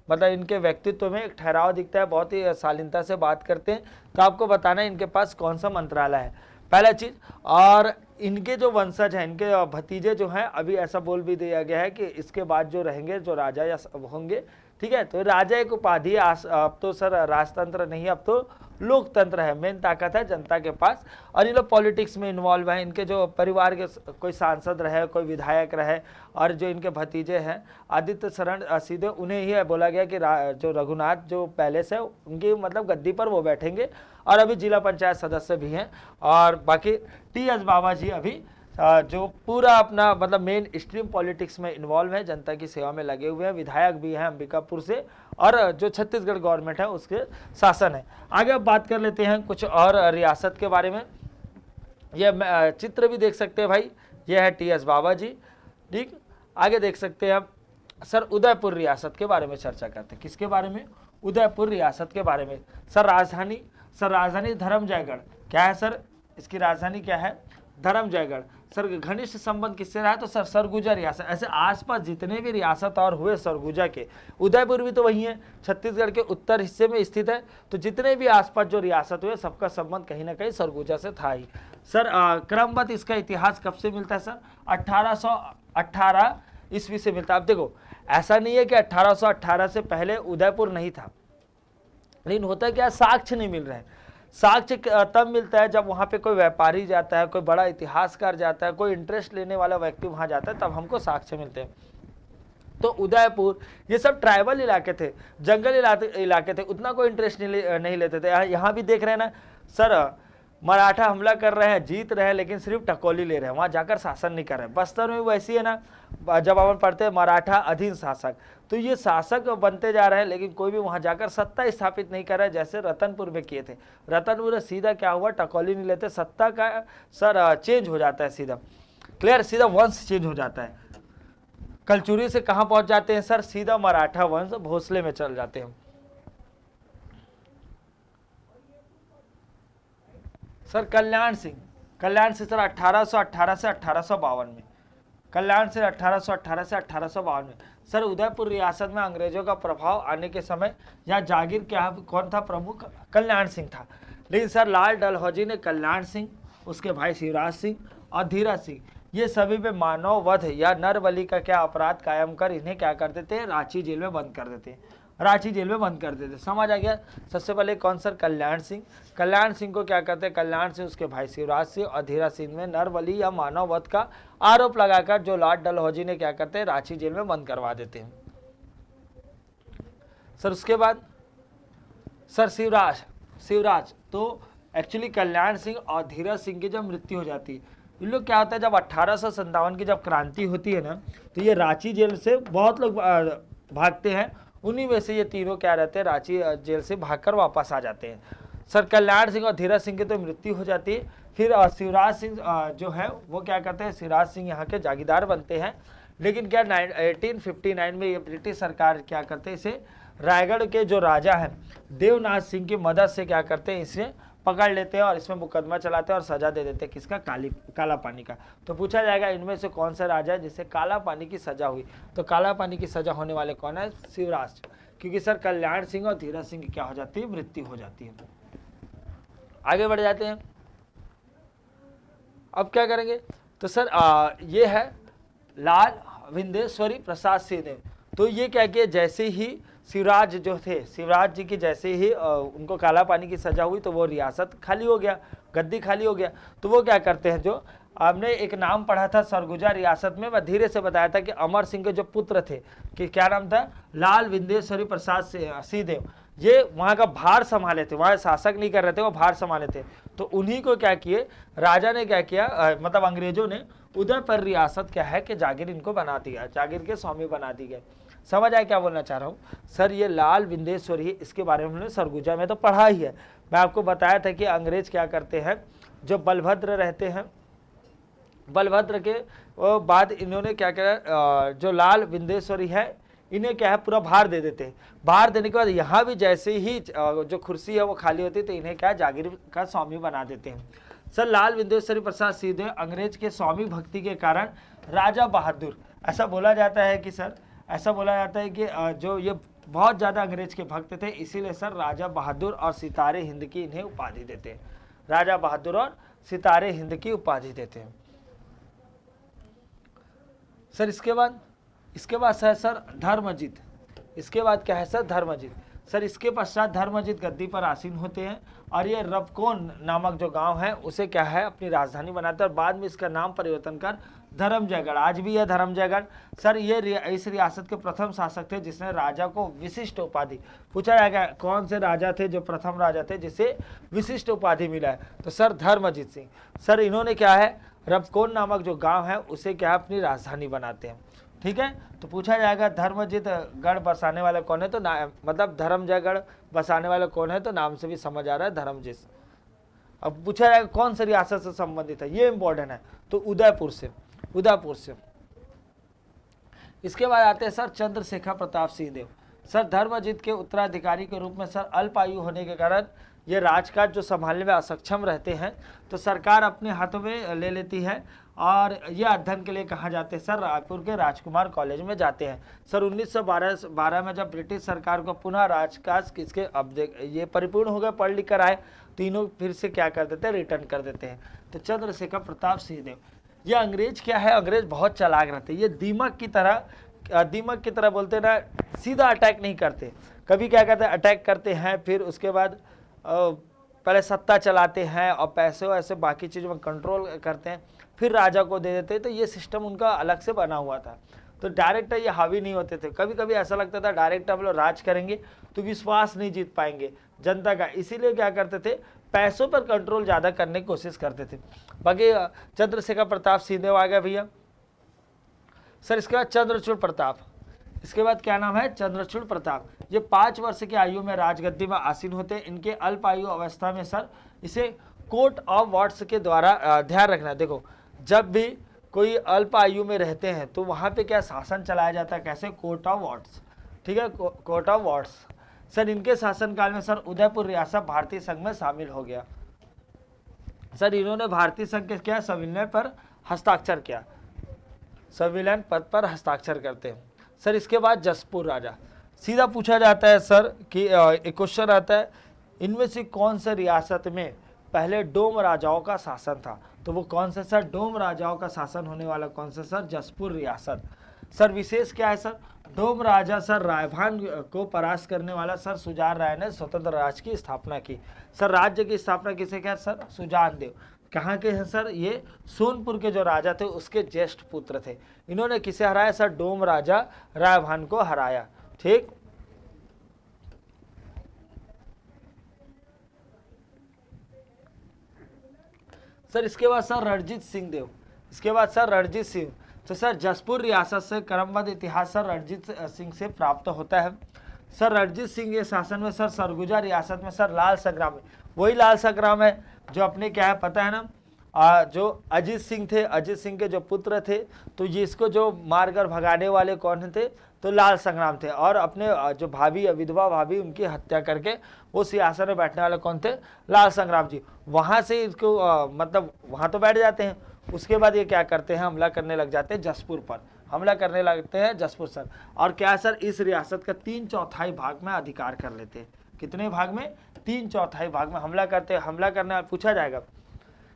मतलब इनके व्यक्तित्व में एक ठहराव दिखता है, बहुत ही शालीनता से बात करते हैं। तो आपको बताना है इनके पास कौन सा मंत्रालय है, पहला चीज। और इनके जो वंशज हैं, इनके भतीजे जो हैं, अभी ऐसा बोल भी दिया गया है कि इसके बाद जो रहेंगे जो राजा या होंगे, ठीक है, तो राजा एक उपाधि, अब तो सर राजतंत्र नहीं, अब तो लोकतंत्र है, मेन ताकत है जनता के पास। और ये लोग पॉलिटिक्स में इन्वॉल्व हैं। इनके जो परिवार के कोई सांसद रहे, कोई विधायक रहे, और जो इनके भतीजे हैं आदित्य शरण सिंहदेव, उन्हें ही बोला गया कि जो रघुनाथ जो पैलेस है उनकी मतलब गद्दी पर वो बैठेंगे। और अभी जिला पंचायत सदस्य भी हैं। और बाकी टी.एस. बाबा जी अभी जो पूरा अपना मतलब मेन स्ट्रीम पॉलिटिक्स में इन्वॉल्व है, जनता की सेवा में लगे हुए हैं, विधायक भी हैं अंबिकापुर से, और जो छत्तीसगढ़ गवर्नमेंट है उसके शासन है। आगे अब बात कर लेते हैं कुछ और रियासत के बारे में। ये चित्र भी देख सकते हैं भाई, ये है टी.एस. बाबा जी। ठीक, आगे देख सकते हैं आप सर उदयपुर रियासत के बारे में चर्चा करते हैं। किसके बारे में? उदयपुर रियासत के बारे में। सर राजधानी धर्मजयगढ़। क्या है सर इसकी राजधानी? क्या है? धर्मजयगढ़। सर घनिष्ठ संबंध किससे रहा है? तो सर सरगुजा रियासत। ऐसे आसपास जितने भी रियासत और हुए सरगुजा के, उदयपुर भी तो वही है, छत्तीसगढ़ के उत्तर हिस्से में स्थित है। तो जितने भी आसपास जो रियासत हुए सबका संबंध कहीं ना कहीं सरगुजा से था ही। सर क्रमबद्ध इसका इतिहास कब से मिलता है? सर 1818 ईस्वी से मिलता है। अब देखो, ऐसा नहीं है कि 1818 से पहले उदयपुर नहीं था, लेकिन होता है क्या, साक्ष्य नहीं मिल रहे हैं। साक्ष्य तब मिलता है जब वहाँ पे कोई व्यापारी जाता है, कोई बड़ा इतिहासकार जाता है, कोई इंटरेस्ट लेने वाला व्यक्ति वहाँ जाता है, तब हमको साक्ष्य मिलते हैं। तो उदयपुर ये सब ट्राइबल इलाके थे, जंगल इलाके थे, उतना कोई इंटरेस्ट नहीं लेते थे। यहाँ भी देख रहे हैं ना सर, मराठा हमला कर रहे हैं, जीत रहे हैं, लेकिन सिर्फ टकोली ले रहे हैं, वहाँ जाकर शासन नहीं कर रहे हैं। बस्तर में वैसी है ना, जब अपन पढ़ते हैं मराठा अधीन शासक, तो ये शासक बनते जा रहे हैं, लेकिन कोई भी वहाँ जाकर सत्ता स्थापित नहीं कर रहा है, जैसे रतनपुर में किए थे। रतनपुर में सीधा क्या हुआ, टकोली नहीं लेते, सत्ता का सर चेंज हो जाता है, सीधा क्लियर, सीधा वंश चेंज हो जाता है। कलचुरी से कहाँ पहुँच जाते हैं सर? सीधा मराठा वंश भोसले में चल जाते हैं। सर कल्याण सिंह सर 1818 से 1852 में, कल्याण सिंह 1818 से 1852 में। सर उदयपुर रियासत में अंग्रेजों का प्रभाव आने के समय यहाँ जागीर क्या कौन था प्रमुख? कल्याण सिंह था। लेकिन सर लाल डलहौजी ने कल्याण सिंह, उसके भाई शिवराज सिंह और धीरज सिंह, ये सभी पे मानव वध या नरबली का क्या अपराध कायम कर इन्हें क्या कर देते? रांची जेल में बंद कर देते, रांची जेल में बंद कर देते। समझ आ गया? सबसे पहले कौन सर? कल्याण सिंह को क्या करते? कल्याण सिंह, उसके भाई शिवराज सिंह और धीरज सिंह में नरबली या मानव वध का आरोप लगाकर जो लॉर्ड डलहौजी ने क्या करते हैं? रांची जेल में बंद करवा देते हैं। सर उसके बाद सर शिवराज तो एक्चुअली कल्याण सिंह और धीरज सिंह की जब मृत्यु हो जाती है, इन लोग क्या होता है, जब 1857 की जब क्रांति होती है ना, तो ये रांची जेल से बहुत लोग भागते हैं। उन्हीं में से ये तीनों क्या रहते हैं? रांची जेल से भागकर वापस आ जाते हैं। सर कल्याण सिंह और धीरज सिंह की तो मृत्यु हो जाती है। फिर शिवराज सिंह जो है वो क्या करते हैं? शिवराज सिंह यहाँ के जागीरदार बनते हैं। लेकिन क्या 1859 में ये ब्रिटिश सरकार क्या करते हैं, इसे रायगढ़ के जो राजा हैं देवनाथ सिंह की मदद से क्या करते हैं, इसे पकड़ लेते हैं और इसमें मुकदमा चलाते हैं और सजा दे देते हैं। किसका? काला पानी का। तो पूछा जाएगा इनमें से कौन सा राजा है जिसे काला पानी की सजा हुई? तो काला पानी की सजा होने वाले कौन है? शिवराज। क्योंकि सर कल्याण सिंह और धीरज सिंह की क्या हो जाती है? मृत्यु हो जाती है। आगे बढ़ जाते हैं। अब क्या करेंगे? तो सर ये है लाल विंदेश्वरी प्रसाद सिंहदेव। तो ये क्या किया, जैसे ही शिवराज जो थे, शिवराज जी की जैसे ही उनको काला पानी की सजा हुई तो वो रियासत खाली हो गया, गद्दी खाली हो गया। तो वो क्या करते हैं, जो आपने एक नाम पढ़ा था सरगुजा रियासत में, मैं धीरे से बताया था कि अमर सिंह के जो पुत्र थे, कि क्या नाम था? लाल विंदेश्वरी प्रसाद सिंहदेव। ये वहाँ का भार संभाले थे, वहाँ शासक नहीं कर रहे थे, वो भार संभाले थे। तो उन्हीं को क्या किए, राजा ने क्या किया, मतलब अंग्रेजों ने उदयपुर रियासत क्या है कि जागीर इनको बना दिया, जागीर के स्वामी बना दी गए। समझ आया क्या बोलना चाह रहा हूँ? सर ये लाल विंदेश्वरी, इसके बारे में हमने सरगुजा में तो पढ़ा ही है। मैं आपको बताया था कि अंग्रेज क्या करते हैं, जो बलभद्र रहते हैं, बलभद्र के बाद इन्होंने क्या किया, जो लाल विंदेश्वरी है इन्हें क्या है पूरा भार दे देते हैं। भार देने के बाद यहाँ भी जैसे ही जो कुर्सी है वो खाली होती है तो इन्हें क्या जागीर का स्वामी बना देते हैं। सर लाल विंदेश्वरी प्रसाद सिंहदेव अंग्रेज के स्वामी भक्ति के कारण राजा बहादुर, ऐसा बोला जाता है कि सर, ऐसा बोला जाता है कि जो ये बहुत ज़्यादा अंग्रेज के भक्त थे, इसीलिए सर राजा बहादुर और सितारे हिंद की इन्हें उपाधि देते हैं। राजा बहादुर और सितारे हिंद की उपाधि देते हैं। सर इसके बाद है सर धर्मजीत। इसके बाद क्या है सर? धर्मजीत। सर इसके पश्चात धर्मजीत गद्दी पर आसीन होते हैं और ये रबकोन नामक जो गांव है उसे क्या है अपनी राजधानी बनाते हैं और बाद में इसका नाम परिवर्तन कर धर्मजयगढ़, आज भी है धर्मजयगढ़। सर ये इस रियासत के प्रथम शासक थे जिसने राजा को विशिष्ट उपाधि, पूछा जाएगा कौन से राजा थे जो प्रथम राजा थे जिसे विशिष्ट उपाधि मिला है? तो सर धर्मजीत सिंह। सर इन्होंने क्या है, रबकोन नामक जो गाँव है उसे क्या अपनी राजधानी बनाते हैं। ठीक है, तो पूछा जाएगा धर्मजीत गढ़ बसाने वाले कौन है? तो मतलब धर्मजयगढ़ बसाने वाले कौन है? तो नाम से भी समझ आ रहा है धर्मजीत। अब पूछा जाएगा कौन सी रियासत से संबंधित है, ये इंपॉर्टेंट है। तो उदयपुर से। इसके बाद आते हैं सर चंद्रशेखर प्रताप सिंहदेव। सर धर्मजीत के उत्तराधिकारी के रूप में सर अल्पायु होने के कारण ये राजकाज जो संभालने में असक्षम रहते हैं तो सरकार अपने हाथों में ले लेती है और ये अध्ययन के लिए कहाँ जाते हैं? सर रायपुर के राजकुमार कॉलेज में जाते हैं। सर 1912 में जब ब्रिटिश सरकार को पुनः राजकाज किसके, अब ये परिपूर्ण हो गए, पढ़ लिख कर आए, तीनों फिर से क्या कर देते हैं? रिटर्न कर देते हैं। तो चंद्रशेखर प्रताप सिंहदेव, ये अंग्रेज क्या है, अंग्रेज बहुत चालाक रहते हैं। ये दीमक की तरह बोलते हैं ना, सीधा अटैक नहीं करते। कभी क्या करते हैं? अटैक करते हैं, फिर उसके बाद पहले सत्ता चलाते हैं और पैसे वैसे बाकी चीज़ों में कंट्रोल करते हैं, फिर राजा को दे देते हैं। तो ये सिस्टम उनका अलग से बना हुआ था। तो डायरेक्ट ये हावी नहीं होते थे। कभी कभी ऐसा लगता था डायरेक्ट हम लोग राज करेंगे तो विश्वास नहीं जीत पाएंगे जनता का, इसीलिए क्या करते थे? पैसों पर कंट्रोल ज़्यादा करने की कोशिश करते थे। बाकी चंद्रशेखर प्रताप सिंहदेव आ गया भैया। सर इसके बाद चंद्रचूड़ प्रताप। इसके बाद क्या नाम है? चंद्रचूड़ प्रताप। ये 5 वर्ष की आयु में राजगद्दी में आसीन होते हैं। इनके अल्प आयु अवस्था में सर इसे कोर्ट ऑफ वॉर्ड्स के द्वारा, ध्यान रखना, देखो जब भी कोई अल्प आयु में रहते हैं तो वहाँ पे क्या शासन चलाया जाता है? कैसे? Court of wards. ठीक है, कोर्ट ऑफ वॉर्ड्स। सर इनके शासनकाल में सर उदयपुर रियासत भारतीय संघ में शामिल हो गया। सर इन्होंने भारतीय संघ के क्या संविधान पर हस्ताक्षर किया, संविधान पद पर हस्ताक्षर करते हैं। सर इसके बाद जसपुर राजा। सीधा पूछा जाता है सर कि एक क्वेश्चन आता है, इनमें से कौन सा रियासत में पहले डोम राजाओं का शासन था? तो वो कौन सा सर? डोम राजाओं का शासन होने वाला कौन सा सर? जसपुर रियासत। सर विशेष क्या है सर? डोम राजा सर रायभान को परास्त करने वाला सर सुजान राय ने स्वतंत्र राज्य की स्थापना की। सर राज्य की स्थापना किसे किया सर? सुजान देव। कहाँ के हैं सर? ये सोनपुर के जो राजा थे उसके ज्येष्ठ पुत्र थे। इन्होंने किसे हराया सर? डोम राजा रायभान को हराया। ठीक, सर इसके बाद सर रणजीत सिंह देव। इसके बाद सर रणजीत सिंह। तो सर जसपुर रियासत से क्रमबद्ध इतिहास सर रणजीत सिंह से प्राप्त होता है। सर रणजीत सिंह के शासन में सर सरगुजा रियासत में सर लाल संग्राम, वही लाल संग्राम है जो अपने क्या है पता है ना, जो अजीत सिंह थे, अजीत सिंह के जो पुत्र थे, तो जिसको जो मारकर भगाने वाले कौन थे, तो लाल संग्राम थे। और अपने जो भाभी, विधवा भाभी, उनकी हत्या करके वो सिंहासन में बैठने वाले कौन थे, लाल संग्राम जी। वहां से इसको मतलब वहां तो बैठ जाते हैं, उसके बाद ये क्या करते हैं, हमला करने लग जाते हैं जसपुर पर, हमला करने लगते हैं जसपुर सर। और क्या सर, इस रियासत का 3/4 भाग में अधिकार कर लेते हैं। कितने भाग में, 3/4 भाग में हमला करते हैं। हमला करना पूछा जाएगा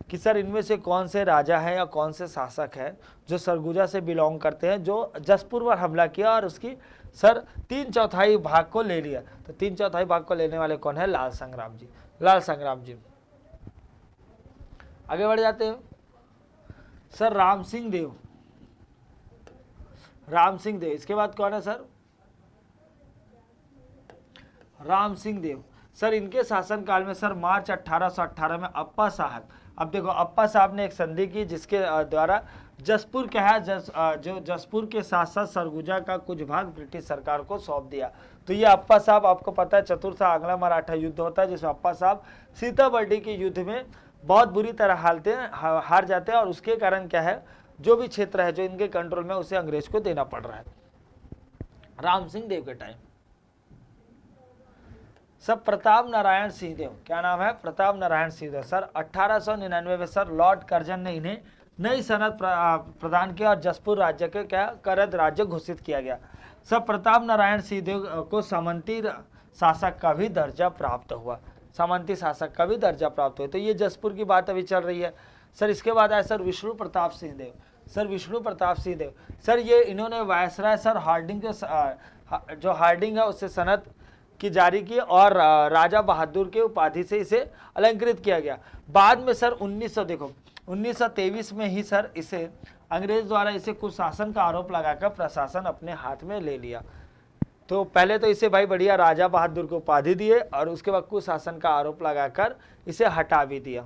कि सर इनमें से कौन से राजा है या कौन से शासक है जो सरगुजा से बिलोंग करते हैं, जो जसपुर पर हमला किया और उसकी सर 3/4 भाग को ले लिया। तो 3/4 भाग को लेने वाले कौन है, लाल संग्राम जी, लाल संग्राम जी। आगे बढ़ जाते हैं सर, राम सिंह देव, राम सिंह देव। इसके बाद कौन है सर, राम सिंह देव। सर इनके शासनकाल में सर मार्च 1818 में अप्पा साहब, अब देखो अप्पा साहब ने एक संधि की जिसके द्वारा जसपुर क्या है, जो जसपुर के साथ साथ सरगुजा का कुछ भाग ब्रिटिश सरकार को सौंप दिया। तो ये अप्पा साहब, आपको पता है चतुर्थ आंग्ल मराठा युद्ध होता है जिसमें अप्पा साहब सीताबर्डी के युद्ध में बहुत बुरी तरह हार जाते हैं, और उसके कारण क्या है, जो भी क्षेत्र है जो इनके कंट्रोल में उसे अंग्रेज को देना पड़ रहा है राम सिंह देव के टाइम। सर प्रताप नारायण सिंहदेव, क्या नाम है, प्रताप नारायण सिंहदेव। सर 1899 में सर लॉर्ड कर्जन ने इन्हें नई सनद प्रदान किया और जसपुर राज्य के क्या करद राज्य घोषित किया गया। सर प्रताप नारायण सिंहदेव को सामंती शासक का भी दर्जा प्राप्त हुआ, सामंती शासक का भी दर्जा प्राप्त हुआ। तो ये जसपुर की बात अभी चल रही है। सर इसके बाद आए sir Vishnu Pratap Singhdeo. Sir Vishnu Pratap Singhdeo, sir ये इन्होंने वायसराय सर हार्डिंग के जो हार्डिंग है उससे सनद की जारी की और राजा बहादुर के उपाधि से इसे अलंकृत किया गया। बाद में सर 1923 में ही सर इसे अंग्रेज द्वारा इसे कुशासन का आरोप लगाकर प्रशासन अपने हाथ में ले लिया। तो पहले तो इसे भाई बढ़िया राजा बहादुर को उपाधि दिए और उसके बाद कुशासन का आरोप लगाकर इसे हटा भी दिया।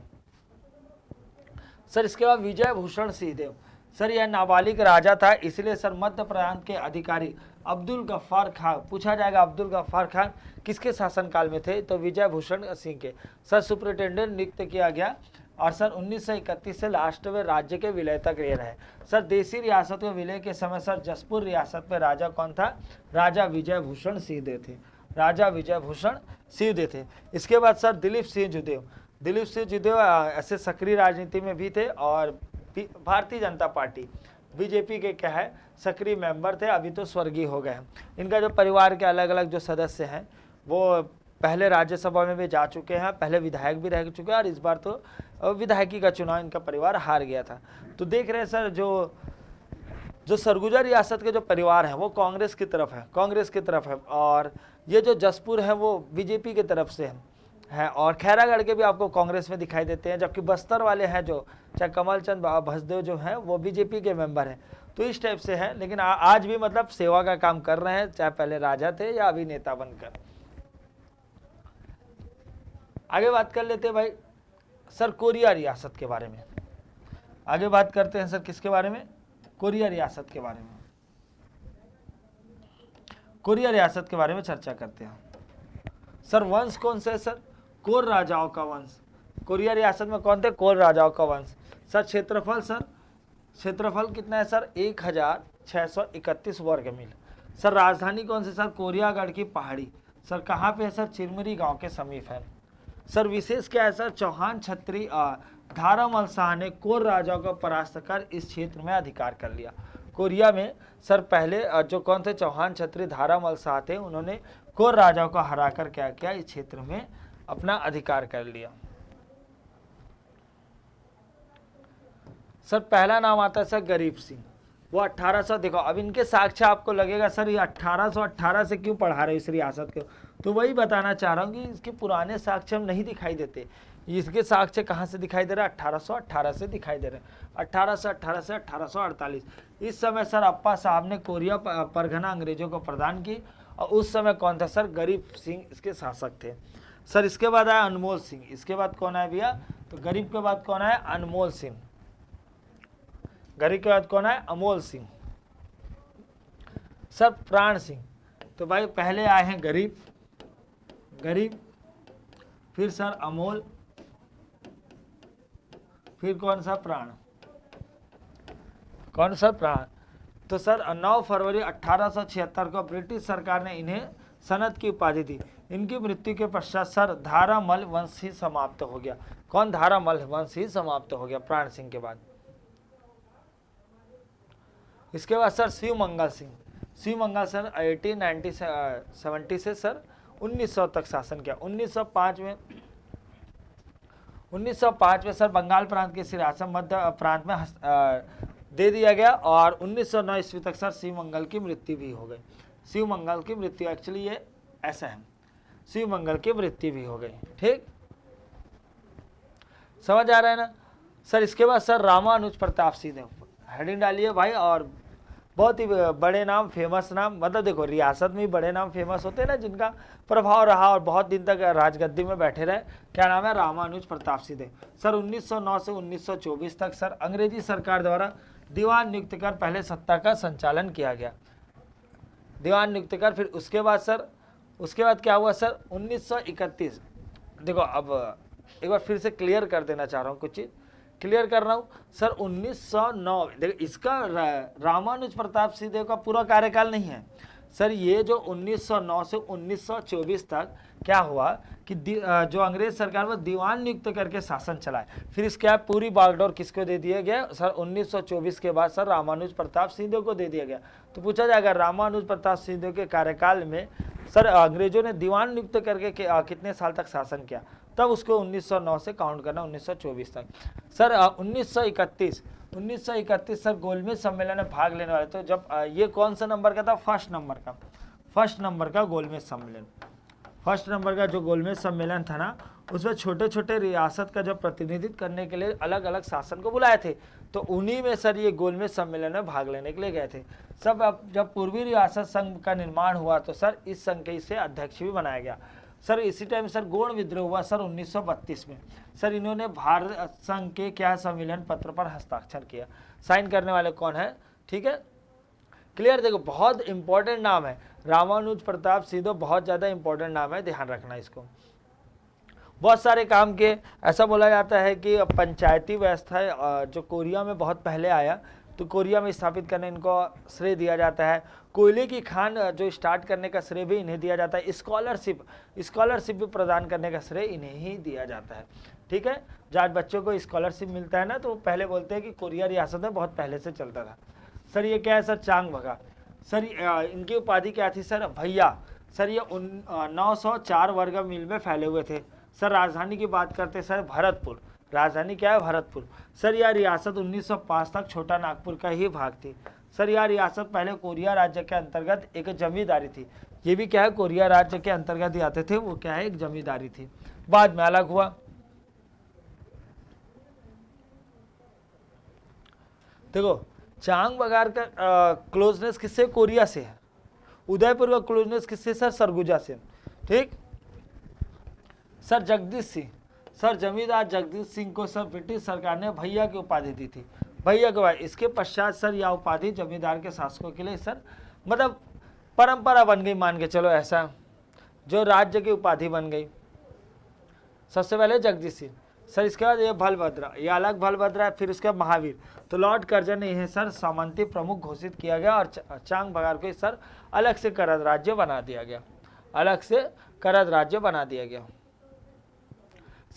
सर इसके बाद विजय भूषण सिंहदेव, सर यह नाबालिग राजा था, इसलिए सर मध्य प्रांत के अधिकारी अब्दुल गफ्फार खान, पूछा जाएगा अब्दुल गफ्फार खान किसके शासनकाल में थे, तो विजय भूषण सिंह के। सर सुपरिटेंडेंट नियुक्त किया गया और सर 1931 से लास्ट में राज्य के विलय तक रहे। सर देशी रियासत के विलय के समय सर जसपुर रियासत में राजा कौन था, राजा विजय भूषण सिंहदेव थे, राजा विजय भूषण सिंहदेव थे। इसके बाद सर दिलीप सिंह जुदेव, दिलीप सिंह जुदेव ऐसे सक्रिय राजनीति में भी थे और भारतीय जनता पार्टी बीजेपी के क्या है सक्रिय मेंबर थे, अभी तो स्वर्गीय हो गए हैं। इनका जो परिवार के अलग अलग जो सदस्य हैं वो पहले राज्यसभा में भी जा चुके हैं, पहले विधायक भी रह चुके हैं और इस बार तो विधायकी का चुनाव इनका परिवार हार गया था। तो देख रहे हैं सर जो सरगुजा रियासत के जो परिवार हैं वो कांग्रेस की तरफ है, कांग्रेस की तरफ है, और ये जो जसपुर है वो बीजेपी की तरफ से है और खैरागढ़ के भी आपको कांग्रेस में दिखाई देते हैं, जबकि बस्तर वाले हैं जो चाहे कमल चंद भसदेव जो हैं वो बीजेपी के मेंबर हैं। तो इस टाइप से है, लेकिन आज भी मतलब सेवा का काम कर रहे हैं, चाहे पहले राजा थे या अभी नेता बनकर। आगे बात कर लेते हैं भाई सर कोरिया रियासत के बारे में, आगे बात करते हैं सर किसके बारे में, कोरिया रियासत के बारे में, कोरिया रियासत के बारे में चर्चा करते हैं। सर वंश कौन सा है, सर कोर राजाओं का वंश, कोरिया रियासत में कौन थे, कोर राजाओं का वंश। सर क्षेत्रफल, सर क्षेत्रफल कितना है सर 1631 वर्ग मील। सर राजधानी कौन सी, सर कोरियागढ़ की पहाड़ी, सर कहाँ पे है, सर चिरमिरी गांव के समीप है। सर विशेष क्या है, सर चौहान छत्री धारामल शाह ने कोर राजाओं को परास्त कर इस क्षेत्र में अधिकार कर लिया। कोरिया में सर पहले जो कौन थे चौहान छत्री धारामल शाह थे, उन्होंने कोर राजाओं को हराकर क्या किया, इस क्षेत्र में अपना अधिकार कर लिया। सर पहला नाम आता है सर गरीब सिंह, वो 1800, देखो अब इनके साक्ष्य आपको लगेगा सर ये 1818 से क्यों पढ़ा रहे इस रियासत को, तो वही बताना चाह रहा हूँ कि इसके पुराने साक्ष्य हम नहीं दिखाई देते। इसके साक्ष्य कहाँ से दिखाई दे रहा है, 1818 से दिखाई दे रहे हैं, 1818 से 1848। इस समय सर अप्पा साहब ने कोरिया परगना अंग्रेजों को प्रदान की और उस समय कौन था, सर गरीब सिंह इसके शासक थे। सर इसके बाद आया अनमोल सिंह, इसके बाद कौन आया भैया, तो गरीब के बाद कौन आया, अनमोल सिंह, गरीब के बाद कौन है, अमोल सिंह। सर प्राण सिंह, तो भाई पहले आए हैं गरीब, गरीब, फिर सर अमोल, फिर कौन सा प्राण, कौन सा प्राण। तो सर 9 फरवरी 1876 को ब्रिटिश सरकार ने इन्हें सनद की उपाधि दी। इनकी मृत्यु के पश्चात सर धारामल वंश ही समाप्त हो गया। कौन, धारामल वंश ही समाप्त हो गया प्राण सिंह के बाद। इसके बाद सर शिव मंगल सिंह। शिव मंगल सर 1870 से सर 1900 तक शासन किया। 1905 में सर बंगाल प्रांत की सिरासत मध्य प्रांत में दे दिया गया और 1909 ईस्वी तक सर शिव मंगल की मृत्यु भी हो गई। शिव मंगल की मृत्यु, एक्चुअली ये ऐसा है, शिव मंगल की मृत्यु भी हो गई। ठीक, समझ आ रहा है ना सर। इसके बाद सर रामानुज प्रताप सिंह, हेडिंग डालिए भाई। और बहुत ही बड़े नाम, फेमस नाम, मतलब देखो रियासत में ही बड़े नाम फेमस होते हैं ना, जिनका प्रभाव रहा और बहुत दिन तक राजगद्दी में बैठे रहे। क्या नाम है, रामानुज प्रताप सिंह। सर 1909 से 1924 तक सर अंग्रेजी सरकार द्वारा दीवान नियुक्त कर पहले सत्ता का संचालन किया गया। दीवान नियुक्त कर, फिर उसके बाद सर, उसके बाद क्या हुआ सर 1931। देखो अब एक बार फिर से क्लियर कर देना चाह रहा हूँ, कुछ चीज़ क्लियर कर रहा हूँ सर। 1909, देखो इसका रामानुज प्रताप सिंह देव का पूरा कार्यकाल नहीं है सर। ये जो 1909 से 1924 तक क्या हुआ कि जो अंग्रेज सरकार वो दीवान नियुक्त करके शासन चलाए। फिर इसके बाद पूरी बागडोर किसको दे दिया गया सर 1924 के बाद सर रामानुज प्रताप सिंह देव को दे दिया गया। तो पूछा जाएगा रामानुज प्रताप सिंह देव के कार्यकाल में सर अंग्रेजों ने दीवान नियुक्त करके कितने साल तक शासन किया, तब उसको 1909 से काउंट करना 1924 तक। सर 1931 सर गोलमेज सम्मेलन में भाग लेने वाले। तो जब ये कौन सा नंबर का था, फर्स्ट नंबर का गोलमेज सम्मेलन। फर्स्ट नंबर का जो गोलमेज सम्मेलन था ना, उसमें छोटे छोटे रियासत का जब प्रतिनिधित्व करने के लिए अलग अलग शासन को बुलाए थे, तो उन्हीं में सर ये गोलमेज सम्मेलन में भाग लेने के लिए गए थे सब। अब जब पूर्वी रियासत संघ का निर्माण हुआ तो सर इस संघ के इसे अध्यक्ष भी बनाया गया। सर इसी टाइम सर गोंड विद्रोह हुआ सर 1932 में। सर इन्होंने भारत संघ के क्या सम्मेलन पत्र पर हस्ताक्षर किया। साइन करने वाले कौन है, ठीक है, क्लियर। देखो बहुत इंपॉर्टेंट नाम है रामानुज प्रताप सिंह, बहुत ज़्यादा इंपॉर्टेंट नाम है, ध्यान रखना इसको। बहुत सारे काम के, ऐसा बोला जाता है कि पंचायती व्यवस्था जो कोरिया में बहुत पहले आया, तो कोरिया में स्थापित करने इनको श्रेय दिया जाता है। कोयले की खान जो स्टार्ट करने का श्रेय भी इन्हें दिया जाता है। स्कॉलरशिप भी प्रदान करने का श्रेय इन्हें ही दिया जाता है। ठीक है, जब बच्चों को स्कॉलरशिप मिलता है ना, तो पहले बोलते हैं कि कोरिया रियासत में बहुत पहले से चलता था। सर ये क्या है सर, चांग भगा। सर इनकी उपाधि क्या थी सर, भैया। सर ये 904 वर्ग मील में फैले हुए थे। सर राजधानी की बात करते सर भरतपुर, राजधानी क्या है, भरतपुर। सर यह रियासत 1905 तक छोटा नागपुर का ही भाग थी। सर यह रियासत पहले कोरिया राज्य के अंतर्गत एक जमींदारी थी। ये भी क्या है, कोरिया राज्य के अंतर्गत ही आते थे, वो क्या है, एक जमींदारी थी, बाद में अलग हुआ। देखो चांग बगार का क्लोजनेस किससे, कोरिया से है। उदयपुर का क्लोजनेस किससे सर, सरगुजा से। ठीक, सर जगदीश सिंह, सर जमींदार जगदीश सिंह को सर ब्रिटिश सरकार ने भैया की उपाधि दी थी, भैया के भाई। इसके पश्चात सर यह उपाधि जमींदार के शासकों के लिए सर मतलब परंपरा बन गई, मान के चलो ऐसा, जो राज्य की उपाधि बन गई। सबसे पहले जगदीश सिंह, सर इसके बाद ये बलभद्रा, ये अलग बलभद्रा है। फिर उसके बाद महावीर। तो लॉर्ड कर्जन ने इन्हें सर सामंती प्रमुख घोषित किया गया और चांग बगार को सर अलग से करद राज्य बना दिया गया, अलग से करद राज्य बना दिया गया।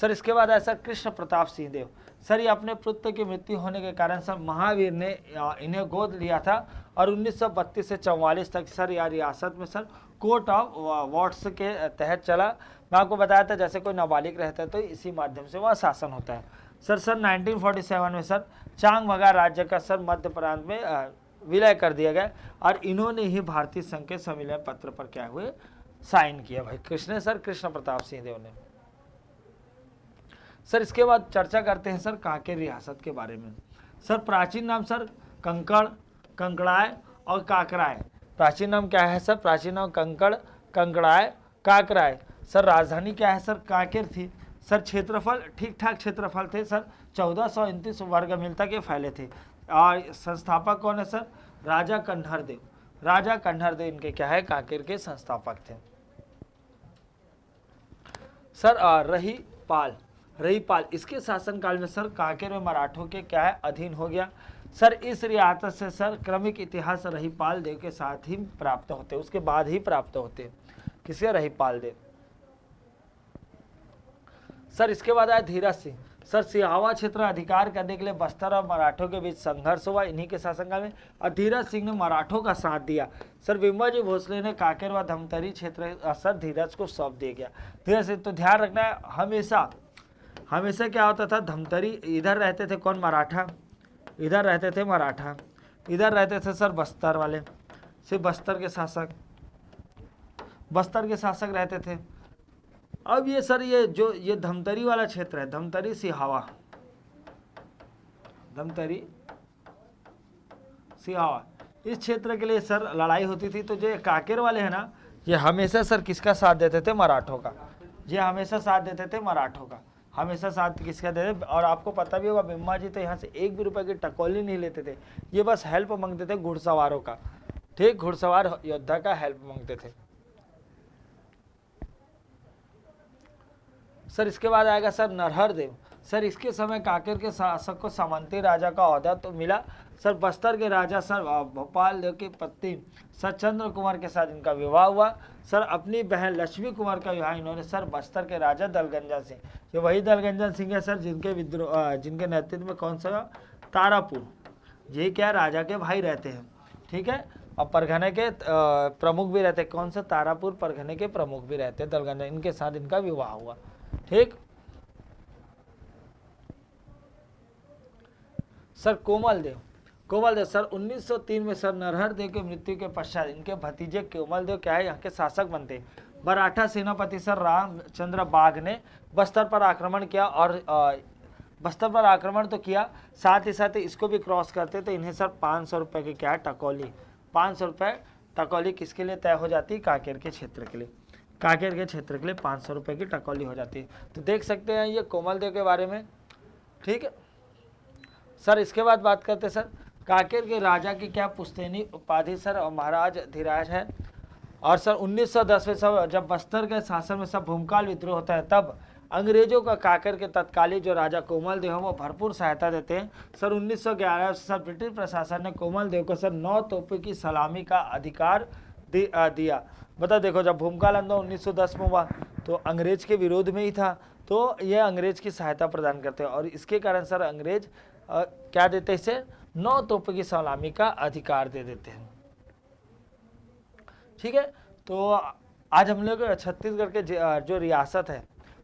सर इसके बाद है सर कृष्ण प्रताप सिंह देव। सर ये अपने पुत्र की मृत्यु होने के कारण सर महावीर ने इन्हें गोद लिया था और 1932 से 44 तक सर यह रियासत में सर कोर्ट ऑफ वॉट्स के तहत चला। मैं आपको बताया था जैसे कोई नाबालिग रहता है तो इसी माध्यम से वह शासन होता है। सर 1947 में सर चांग बगार राज्य का सर मध्य प्रांत में विलय कर दिया गया और इन्होंने ही भारतीय संघ के सम्मेलन पत्र पर क्या हुए, साइन किया भाई कृष्ण प्रताप सिंह देव ने। सर इसके बाद चर्चा करते हैं सर कांकेर रियासत के बारे में। सर प्राचीन नाम सर कंकड़, कंकड़ाय और काकराय। प्राचीन नाम क्या है सर, प्राचीन नाम कंकड़, कंकड़ाय, काकराय। सर राजधानी क्या है सर, कांकेर थी। सर क्षेत्रफल ठीक ठाक क्षेत्रफल थे सर, 1429 वर्ग मील तक ये फैले थे। और संस्थापक कौन है सर, राजा कन्हर देव। राजा कन्हर देव इनके क्या है, कांकेर के संस्थापक थे। सर रही पाल, रहीपाल, इसके शासनकाल में सर कांकेर में मराठों के क्या है अधीन हो गया। सर इस रियासत से सर क्रमिक इतिहास रहीपाल देव के साथ ही प्राप्त होते, उसके बाद ही प्राप्त होते। किसके? रहीपाल देव। सर इसके बाद आया धीरज सिंह। सर सिहावा क्षेत्र अधिकार करने के लिए बस्तर और मराठों के बीच संघर्ष हुआ इन्हीं के शासनकाल में, और धीरज सिंह ने मराठों का साथ दिया। सर बिम्बाजी भोसले ने कांकेर व धमतरी क्षेत्र सर धीरज को सौंप दिया गया। धीरज सिंह, तो ध्यान रखना है हमेशा हमेशा क्या होता था, धमतरी इधर रहते थे कौन? मराठा। इधर रहते थे मराठा, इधर रहते थे सर बस्तर वाले, सिर्फ बस्तर के शासक रहते थे। अब ये सर ये धमतरी वाला क्षेत्र है, धमतरी सिहावा, इस क्षेत्र के लिए सर लड़ाई होती थी। तो जो कांकेर वाले हैं ना, ये हमेशा सर किसका साथ देते थे? मराठों का। ये हमेशा साथ देते थे मराठों का, हमेशा साथ किसका देते। और आपको पता भी होगा बिम्बा जी तो यहाँ से 1 भी रुपए की टकोली नहीं लेते थे, ये बस हेल्प मांगते थे घुड़सवारों का, ठीक, घुड़सवार योद्धा का हेल्प मांगते थे। सर इसके बाद आएगा सर नरहर देव। सर इसके समय कांकेर के शासक को सामंती राजा का ओहदा तो मिला। सर बस्तर के राजा सर भोपाल देव की पत्नी सर चंद्र कुमार के साथ इनका विवाह हुआ। सर अपनी बहन लक्ष्मी कुमार का विवाह इन्होंने सर बस्तर के राजा दलगंजन सिंह, ये वही दलगंजन सिंह है सर जिनके नेतृत्व में कौन सा तारापुर, ये क्या राजा के भाई रहते हैं, ठीक है, और परगने के प्रमुख भी रहते हैं। कौन सा? तारापुर परगने के प्रमुख भी रहते हैं दलगंजन, इनके साथ इनका विवाह हुआ, ठीक। सर कोमल देव सर 1903 में सर नरहर देव की मृत्यु के पश्चात इनके भतीजे कोमल देव क्या है यहाँ के शासक बनते। मराठा सेनापति सर रामचंद्र बाघ ने बस्तर पर आक्रमण किया, और बस्तर पर आक्रमण तो किया, साथ ही साथ इसको भी क्रॉस करते तो इन्हें सर 500 रुपये की क्या टकोली, 500 रुपये टकोली किसके लिए तय हो जाती? कांकेर के क्षेत्र के लिए, कांकेर के क्षेत्र के लिए 500 रुपये की टकोली हो जाती है। तो देख सकते हैं ये कोमल देव के बारे में, ठीक है। सर इसके बाद बात करते हैं सर कांकेर के राजा की क्या पुश्तैनी उपाधि सर और महाराज धीराज है। और सर 1910 में सब जब बस्तर के शासन में सब भूमकाल विद्रोह होता है, तब अंग्रेजों का कांकेर के तत्कालीन जो राजा कोमल देव वो भरपूर सहायता देते हैं। सर 1911 से सर ब्रिटिश प्रशासन ने कोमल देव को सर 9 तोपों की सलामी का अधिकार दिया। बता देखो, जब भूमकाल आंदोलन 1910 में हुआ तो अंग्रेज के विरोध में ही था, तो ये अंग्रेज की सहायता प्रदान करते हैं, और इसके कारण सर अंग्रेज क्या देते हैं? इसे 9 तोपों की सलामी का अधिकार दे देते हैं, ठीक है। तो आज हम लोग छत्तीसगढ़ के जो रियासत है,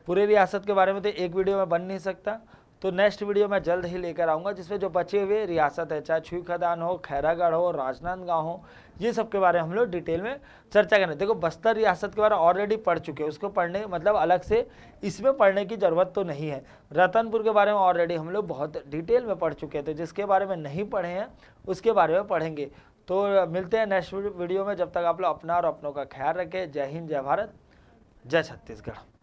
पूरे रियासत के बारे में तो एक वीडियो में बन नहीं सकता, तो नेक्स्ट वीडियो मैं जल्द ही लेकर आऊँगा, जिसमें जो बचे हुए रियासत है, चाहे छुई खदान हो, खैरागढ़ हो, राजनांदगांव हो, ये सब के बारे में हम लोग डिटेल में चर्चा करें। देखो बस्तर रियासत के बारे में ऑलरेडी पढ़ चुके हैं, उसको पढ़ने मतलब अलग से इसमें पढ़ने की ज़रूरत तो नहीं है। रतनपुर के बारे में ऑलरेडी हम लोग बहुत डिटेल में पढ़ चुके हैं, तो जिसके बारे में नहीं पढ़े हैं उसके बारे में पढ़ेंगे। तो मिलते हैं नेक्स्ट वीडियो में, जब तक आप लोग अपना और अपनों का ख्याल रखें। जय हिंद, जय भारत, जय छत्तीसगढ़।